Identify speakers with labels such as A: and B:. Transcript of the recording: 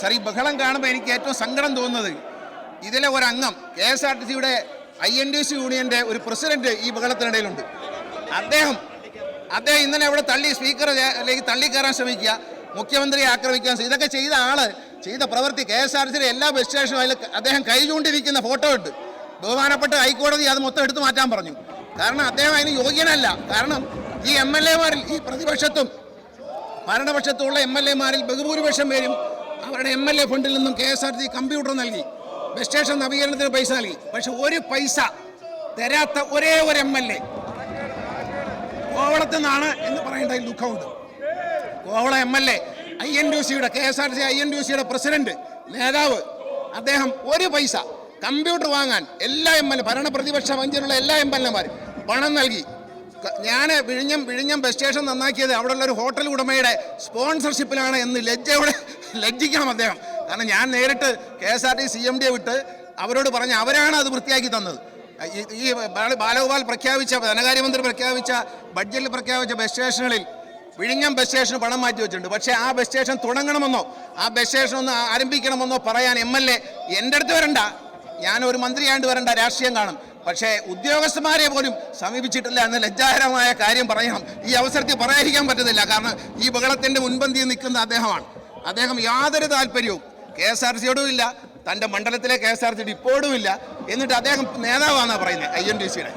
A: Sir, ഈ ബഹളം കാണുമ്പോൾ എനിക്ക് ഏറ്റവും സങ്കടം തോന്നുന്നത് ഇതിലെ ഒരംഗം KSRTCയുടെ INTUC യൂണിയന്റെ ഒരു പ്രസിഡന്റ് ഈ ബഹളത്തിനിടയിലുണ്ട്. അദ്ദേഹം ഇന്നലെ അവിടെ സ്പീക്കറിലേക്ക് തള്ളിക്കയറാൻ ശ്രമിക്കുക, മുഖ്യമന്ത്രിയെ ആക്രമിക്കാൻ, ഇതൊക്കെ ചെയ്ത ആള് ചെയ്ത പ്രവൃത്തി KSRTCയുടെ എല്ലാ ബസ് സ്റ്റേഷനും അതിൽ അദ്ദേഹം കൈ ചൂണ്ടിരിക്കുന്ന ഫോട്ടോ ഉണ്ട്. ബഹുമാനപ്പെട്ട ഹൈക്കോടതി അത് മൊത്തം എടുത്തു മാറ്റാൻ പറഞ്ഞു. കാരണം അദ്ദേഹം അതിന് യോഗ്യനല്ല. കാരണം ഈ MLA-മാരിൽ, ഈ പ്രതിപക്ഷത്തും ഭരണപക്ഷത്തുമുള്ള MLA-മാരിൽ ബഹുഭൂരിപക്ഷം പേരും അവരുടെ MLA ഫണ്ടിൽ നിന്നും KSRTC കമ്പ്യൂട്ടർ നൽകി, ബസ് സ്റ്റേഷൻ നവീകരണത്തിന് പൈസ നൽകി. പക്ഷെ ഒരു പൈസ തരാത്ത ഒരേ ഒരു MLA കോവളത്തു നിന്നാണ് എന്ന് പറയേണ്ടതിൽ ദുഃഖമുണ്ട്. കോവള MLA INTUCയുടെ KSRTC INTUCയുടെ പ്രസിഡന്റ്, നേതാവ്, അദ്ദേഹം ഒരു പൈസ കമ്പ്യൂട്ടർ വാങ്ങാൻ എല്ലാ ഭരണപ്രതിപക്ഷ വഞ്ചിലുള്ള എല്ലാ MLA-മാരും പണം നൽകി. ഞാൻ വിഴിഞ്ഞം ബസ് സ്റ്റേഷൻ നന്നാക്കിയത് അവിടെയുള്ള ഒരു ഹോട്ടൽ ഉടമയുടെ സ്പോൺസർഷിപ്പിലാണ് എന്ന് ലജ്ജിക്കണം അദ്ദേഹം. കാരണം ഞാൻ നേരിട്ട് KSRTC CMD വിട്ട് അവരോട് പറഞ്ഞ് അവരാണ് അത് വൃത്തിയാക്കി തന്നത്. ഈ ബാലഗോപാൽ പ്രഖ്യാപിച്ച, ധനകാര്യമന്ത്രി പ്രഖ്യാപിച്ച, ബഡ്ജറ്റിൽ പ്രഖ്യാപിച്ച ബസ് സ്റ്റേഷനുകളിൽ വിഴിഞ്ഞം ബസ് സ്റ്റേഷന് പണം മാറ്റി വെച്ചിട്ടുണ്ട്. പക്ഷേ ആ ബസ് സ്റ്റേഷൻ തുടങ്ങണമെന്നോ ആ ബസ് സ്റ്റേഷൻ ഒന്ന് ആരംഭിക്കണമെന്നോ പറയാൻ MLA എൻ്റെ അടുത്ത് വരണ്ട, ഞാനൊരു മന്ത്രിയായിട്ട് വരണ്ട, രാഷ്ട്രീയം കാണും. പക്ഷേ ഉദ്യോഗസ്ഥന്മാരെ പോലും സമീപിച്ചിട്ടില്ല എന്ന ലജ്ജാകരമായ കാര്യം പറയണം. ഈ അവസരത്തിൽ പറയാതിരിക്കാൻ പറ്റുന്നില്ല. കാരണം ഈ ബഹളത്തിൻ്റെ മുൻപന്തിയിൽ നിൽക്കുന്ന അദ്ദേഹമാണ്. അദ്ദേഹം യാതൊരു താല്പര്യവും KSRTCയോടും ഇല്ല, തൻ്റെ മണ്ഡലത്തിലെ KSRTC ഇപ്പോഴും ഇല്ല. എന്നിട്ട് അദ്ദേഹം നേതാവാണെന്നാണ് പറയുന്നത് INTUCയുടെ.